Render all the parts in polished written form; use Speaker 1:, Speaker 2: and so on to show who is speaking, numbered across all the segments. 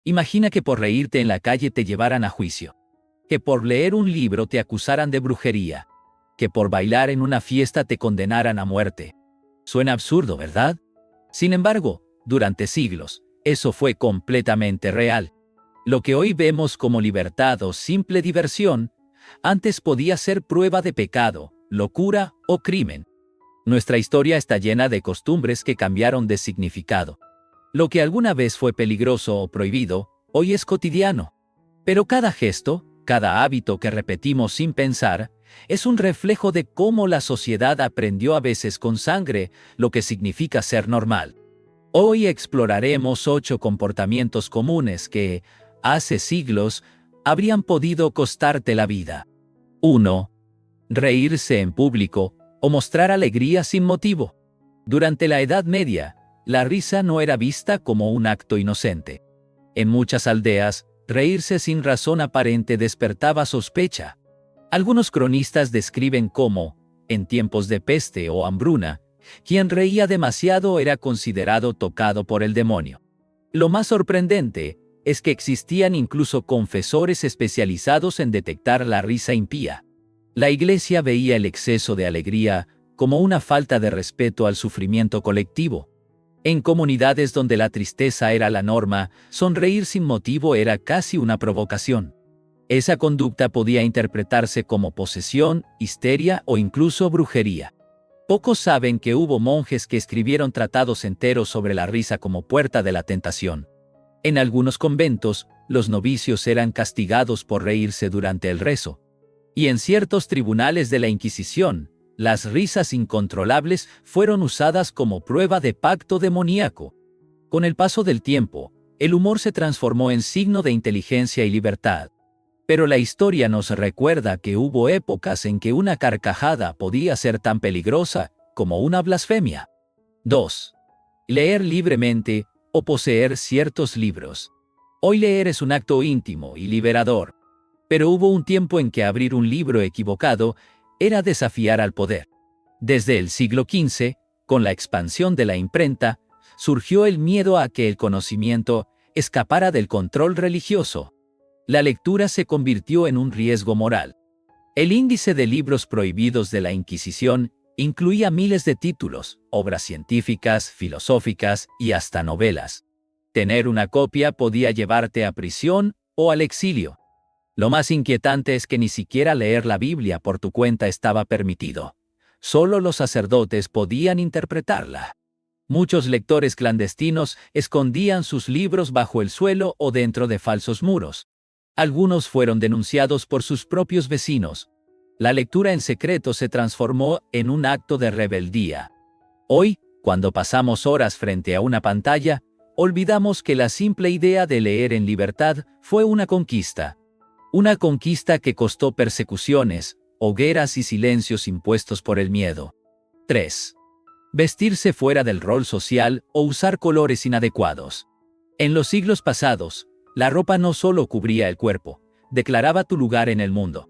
Speaker 1: Imagina que por reírte en la calle te llevaran a juicio. Que por leer un libro te acusaran de brujería. Que por bailar en una fiesta te condenaran a muerte. Suena absurdo, ¿verdad? Sin embargo, durante siglos, eso fue completamente real. Lo que hoy vemos como libertad o simple diversión, antes podía ser prueba de pecado, locura o crimen. Nuestra historia está llena de costumbres que cambiaron de significado. Lo que alguna vez fue peligroso o prohibido, hoy es cotidiano. Pero cada gesto, cada hábito que repetimos sin pensar, es un reflejo de cómo la sociedad aprendió a veces con sangre lo que significa ser normal. Hoy exploraremos 8 comportamientos comunes que, hace siglos, habrían podido costarte la vida. 1. Reírse en público o mostrar alegría sin motivo. Durante la Edad Media, la risa no era vista como un acto inocente. En muchas aldeas, reírse sin razón aparente despertaba sospecha. Algunos cronistas describen cómo, en tiempos de peste o hambruna, quien reía demasiado era considerado tocado por el demonio. Lo más sorprendente es que existían incluso confesores especializados en detectar la risa impía. La Iglesia veía el exceso de alegría como una falta de respeto al sufrimiento colectivo. En comunidades donde la tristeza era la norma, sonreír sin motivo era casi una provocación. Esa conducta podía interpretarse como posesión, histeria o incluso brujería. Pocos saben que hubo monjes que escribieron tratados enteros sobre la risa como puerta de la tentación. En algunos conventos, los novicios eran castigados por reírse durante el rezo. Y en ciertos tribunales de la Inquisición, las risas incontrolables fueron usadas como prueba de pacto demoníaco. Con el paso del tiempo, el humor se transformó en signo de inteligencia y libertad. Pero la historia nos recuerda que hubo épocas en que una carcajada podía ser tan peligrosa como una blasfemia. 2. Leer libremente o poseer ciertos libros. Hoy leer es un acto íntimo y liberador. Pero hubo un tiempo en que abrir un libro equivocado era desafiar al poder. Desde el siglo XV, con la expansión de la imprenta, surgió el miedo a que el conocimiento escapara del control religioso. La lectura se convirtió en un riesgo moral. El índice de libros prohibidos de la Inquisición incluía miles de títulos, obras científicas, filosóficas y hasta novelas. Tener una copia podía llevarte a prisión o al exilio. Lo más inquietante es que ni siquiera leer la Biblia por tu cuenta estaba permitido. Solo los sacerdotes podían interpretarla. Muchos lectores clandestinos escondían sus libros bajo el suelo o dentro de falsos muros. Algunos fueron denunciados por sus propios vecinos. La lectura en secreto se transformó en un acto de rebeldía. Hoy, cuando pasamos horas frente a una pantalla, olvidamos que la simple idea de leer en libertad fue una conquista. Una conquista que costó persecuciones, hogueras y silencios impuestos por el miedo. 3. Vestirse fuera del rol social o usar colores inadecuados. En los siglos pasados, la ropa no solo cubría el cuerpo, declaraba tu lugar en el mundo.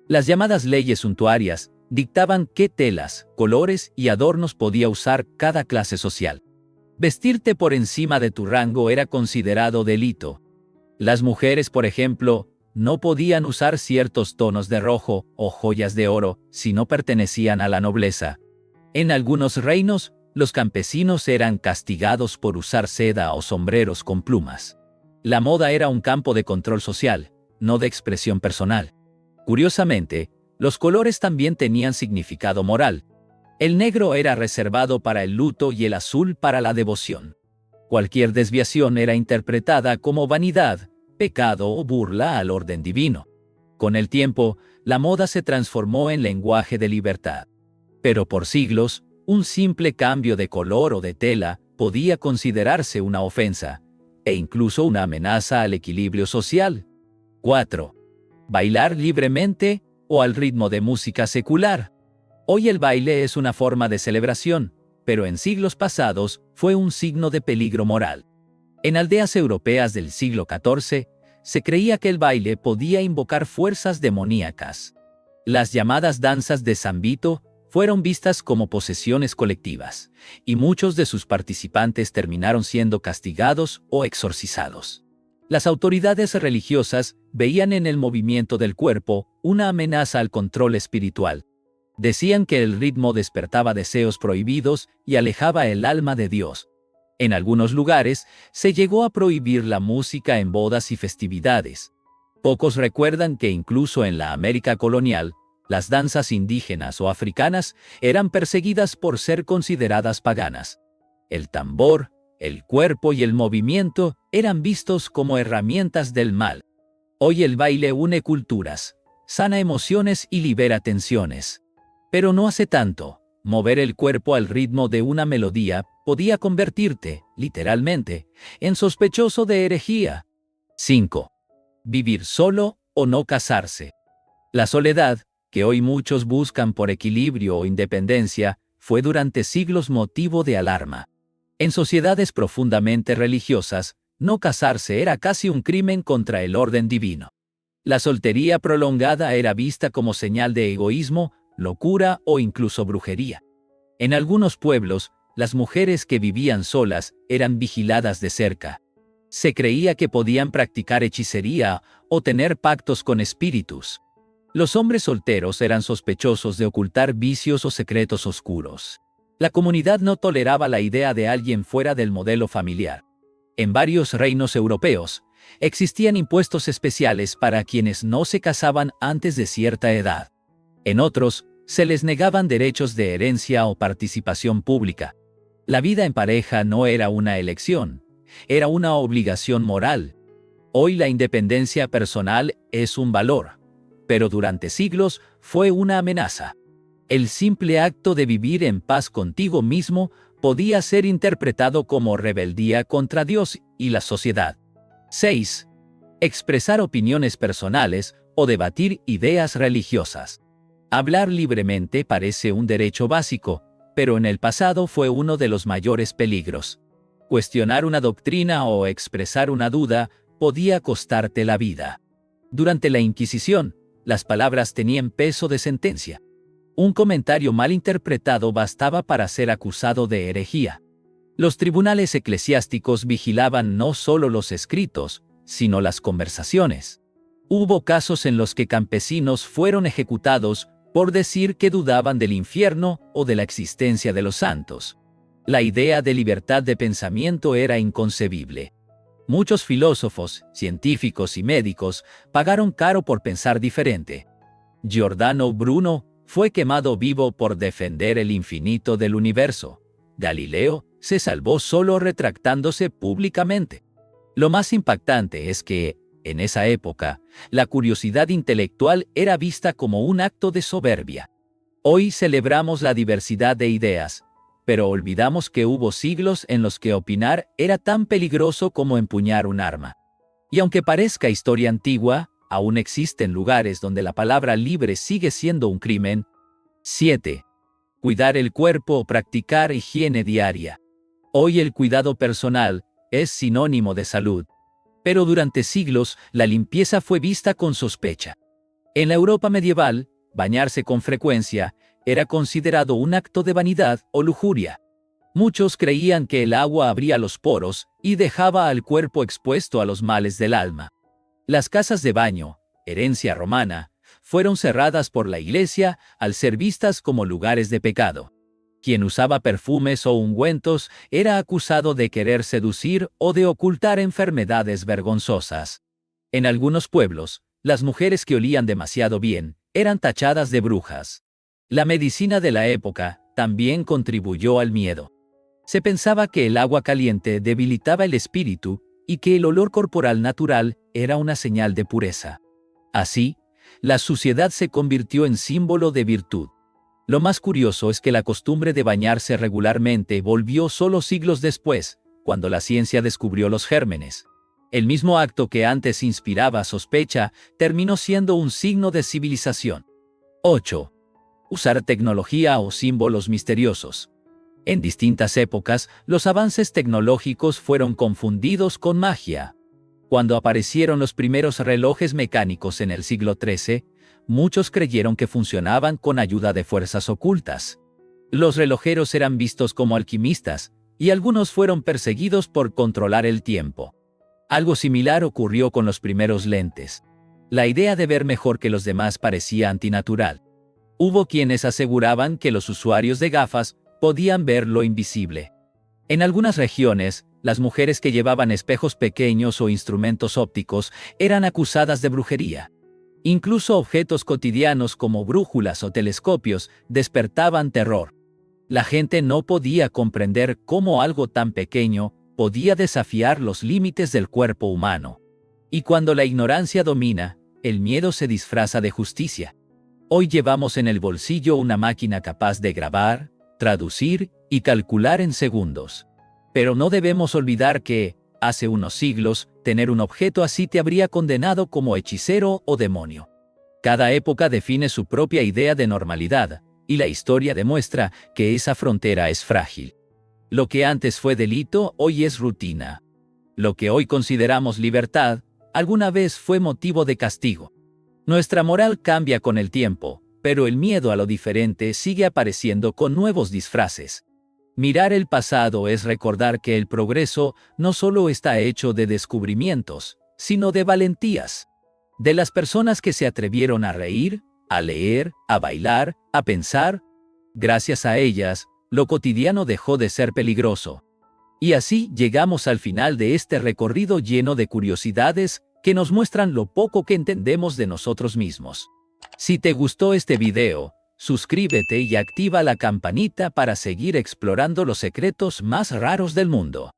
Speaker 1: Las llamadas leyes suntuarias dictaban qué telas, colores y adornos podía usar cada clase social. Vestirte por encima de tu rango era considerado delito. Las mujeres, por ejemplo, no podían usar ciertos tonos de rojo o joyas de oro si no pertenecían a la nobleza. En algunos reinos, los campesinos eran castigados por usar seda o sombreros con plumas. La moda era un campo de control social, no de expresión personal. Curiosamente, los colores también tenían significado moral. El negro era reservado para el luto y el azul para la devoción. Cualquier desviación era interpretada como vanidad, pecado o burla al orden divino. Con el tiempo, la moda se transformó en lenguaje de libertad. Pero por siglos, un simple cambio de color o de tela podía considerarse una ofensa, e incluso una amenaza al equilibrio social. 4. Bailar libremente o al ritmo de música secular. Hoy el baile es una forma de celebración, pero en siglos pasados fue un signo de peligro moral. En aldeas europeas del siglo XIV, se creía que el baile podía invocar fuerzas demoníacas. Las llamadas danzas de San Vito fueron vistas como posesiones colectivas, y muchos de sus participantes terminaron siendo castigados o exorcizados. Las autoridades religiosas veían en el movimiento del cuerpo una amenaza al control espiritual. Decían que el ritmo despertaba deseos prohibidos y alejaba el alma de Dios. En algunos lugares se llegó a prohibir la música en bodas y festividades. Pocos recuerdan que incluso en la América colonial, las danzas indígenas o africanas eran perseguidas por ser consideradas paganas. El tambor, el cuerpo y el movimiento eran vistos como herramientas del mal. Hoy el baile une culturas, sana emociones y libera tensiones. Pero no hace tanto, mover el cuerpo al ritmo de una melodía podía convertirte, literalmente, en sospechoso de herejía. 5. Vivir solo o no casarse. La soledad, que hoy muchos buscan por equilibrio o independencia, fue durante siglos motivo de alarma. En sociedades profundamente religiosas, no casarse era casi un crimen contra el orden divino. La soltería prolongada era vista como señal de egoísmo, locura o incluso brujería. En algunos pueblos, las mujeres que vivían solas eran vigiladas de cerca. Se creía que podían practicar hechicería o tener pactos con espíritus. Los hombres solteros eran sospechosos de ocultar vicios o secretos oscuros. La comunidad no toleraba la idea de alguien fuera del modelo familiar. En varios reinos europeos, existían impuestos especiales para quienes no se casaban antes de cierta edad. En otros, se les negaban derechos de herencia o participación pública. La vida en pareja no era una elección, era una obligación moral. Hoy la independencia personal es un valor, pero durante siglos fue una amenaza. El simple acto de vivir en paz contigo mismo podía ser interpretado como rebeldía contra Dios y la sociedad. 6. Expresar opiniones personales o debatir ideas religiosas. Hablar libremente parece un derecho básico, pero en el pasado fue uno de los mayores peligros. Cuestionar una doctrina o expresar una duda podía costarte la vida. Durante la Inquisición, las palabras tenían peso de sentencia. Un comentario mal interpretado bastaba para ser acusado de herejía. Los tribunales eclesiásticos vigilaban no solo los escritos, sino las conversaciones. Hubo casos en los que campesinos fueron ejecutados por decir que dudaban del infierno o de la existencia de los santos. La idea de libertad de pensamiento era inconcebible. Muchos filósofos, científicos y médicos pagaron caro por pensar diferente. Giordano Bruno fue quemado vivo por defender el infinito del universo. Galileo se salvó solo retractándose públicamente. Lo más impactante es que, en esa época, la curiosidad intelectual era vista como un acto de soberbia. Hoy celebramos la diversidad de ideas, pero olvidamos que hubo siglos en los que opinar era tan peligroso como empuñar un arma. Y aunque parezca historia antigua, aún existen lugares donde la palabra libre sigue siendo un crimen. 7. Cuidar el cuerpo o practicar higiene diaria. Hoy el cuidado personal es sinónimo de salud. Pero durante siglos, la limpieza fue vista con sospecha. En la Europa medieval, bañarse con frecuencia era considerado un acto de vanidad o lujuria. Muchos creían que el agua abría los poros y dejaba al cuerpo expuesto a los males del alma. Las casas de baño, herencia romana, fueron cerradas por la Iglesia al ser vistas como lugares de pecado. Quien usaba perfumes o ungüentos era acusado de querer seducir o de ocultar enfermedades vergonzosas. En algunos pueblos, las mujeres que olían demasiado bien eran tachadas de brujas. La medicina de la época también contribuyó al miedo. Se pensaba que el agua caliente debilitaba el espíritu y que el olor corporal natural era una señal de pureza. Así, la suciedad se convirtió en símbolo de virtud. Lo más curioso es que la costumbre de bañarse regularmente volvió solo siglos después, cuando la ciencia descubrió los gérmenes. El mismo acto que antes inspiraba sospecha terminó siendo un signo de civilización. 8. Usar tecnología o símbolos misteriosos. En distintas épocas, los avances tecnológicos fueron confundidos con magia. Cuando aparecieron los primeros relojes mecánicos en el siglo XIII, muchos creyeron que funcionaban con ayuda de fuerzas ocultas. Los relojeros eran vistos como alquimistas, y algunos fueron perseguidos por controlar el tiempo. Algo similar ocurrió con los primeros lentes. La idea de ver mejor que los demás parecía antinatural. Hubo quienes aseguraban que los usuarios de gafas podían ver lo invisible. En algunas regiones, las mujeres que llevaban espejos pequeños o instrumentos ópticos eran acusadas de brujería. Incluso objetos cotidianos como brújulas o telescopios despertaban terror. La gente no podía comprender cómo algo tan pequeño podía desafiar los límites del cuerpo humano. Y cuando la ignorancia domina, el miedo se disfraza de justicia. Hoy llevamos en el bolsillo una máquina capaz de grabar, traducir y calcular en segundos. Pero no debemos olvidar que, hace unos siglos, tener un objeto así te habría condenado como hechicero o demonio. Cada época define su propia idea de normalidad, y la historia demuestra que esa frontera es frágil. Lo que antes fue delito, hoy es rutina. Lo que hoy consideramos libertad, alguna vez fue motivo de castigo. Nuestra moral cambia con el tiempo, pero el miedo a lo diferente sigue apareciendo con nuevos disfraces. Mirar el pasado es recordar que el progreso no solo está hecho de descubrimientos, sino de valentías. De las personas que se atrevieron a reír, a leer, a bailar, a pensar. Gracias a ellas, lo cotidiano dejó de ser peligroso. Y así llegamos al final de este recorrido lleno de curiosidades que nos muestran lo poco que entendemos de nosotros mismos. Si te gustó este video, suscríbete y activa la campanita para seguir explorando los secretos más raros del mundo.